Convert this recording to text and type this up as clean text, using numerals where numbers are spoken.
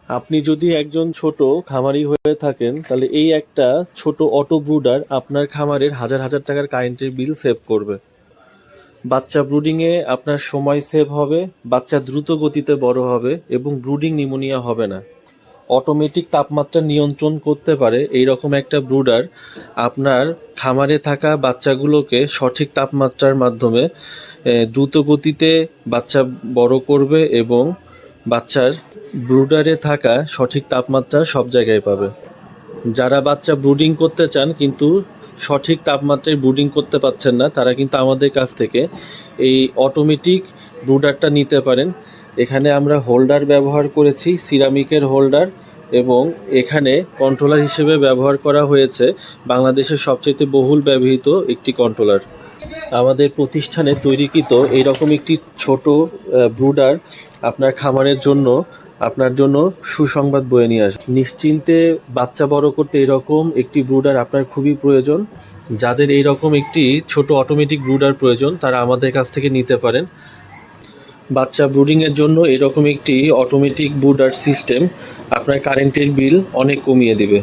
আপনি যদি একজন ছোট খামারি হয়ে থাকেন তাহলে এই একটা ছোট অটো ব্রুডার আপনার খামারের হাজার হাজার টাকার কারেন্টের বিল সেভ করবে। বাচ্চা ব্রুডিংয়ে আপনার সময় সেভ হবে, বাচ্চা দ্রুত গতিতে বড় হবে এবং ব্রুডিং নিউমোনিয়া হবে না। অটোমেটিক তাপমাত্রা নিয়ন্ত্রণ করতে পারে এইরকম একটা ব্রুডার আপনার খামারে থাকা বাচ্চাগুলোকে সঠিক তাপমাত্রার মাধ্যমে দ্রুত গতিতে বাচ্চা বড় করবে এবং বাচ্চার ব্রুডারে থাকা সঠিক তাপমাত্রা সব জায়গায় পাবে। যারা বাচ্চা ব্রুডিং করতে চান কিন্তু সঠিক তাপমাত্রায় ব্রুডিং করতে পারছেন না, তারা কিন্তু আমাদের কাছ থেকে এই অটোমেটিক ব্রুডারটা নিতে পারেন। এখানে আমরা হোল্ডার ব্যবহার করেছি, সিরামিকের হোল্ডার, এবং এখানে কন্ট্রোলার হিসেবে ব্যবহার করা হয়েছে বাংলাদেশের সবচেয়ে বহুল ব্যবহৃত একটি কন্ট্রোলার। আমাদের প্রতিষ্ঠানে তৈরিকৃত এইরকম একটি ছোট ব্রুডার আপনার খামারের জন্য আপনার জন্য সুসংবাদ বয়ে নিয়ে আসবে। নিশ্চিন্তে বাচ্চা বড় করতে এরকম একটি ব্রুডার আপনার খুবই প্রয়োজন। যাদের এইরকম একটি ছোট অটোমেটিক ব্রুডার প্রয়োজন তারা আমাদের কাছ থেকে নিতে পারেন। বাচ্চা ব্রুডিংয়ের জন্য এরকম একটি অটোমেটিক ব্রুডার সিস্টেম আপনার কারেন্টের বিল অনেক কমিয়ে দিবে।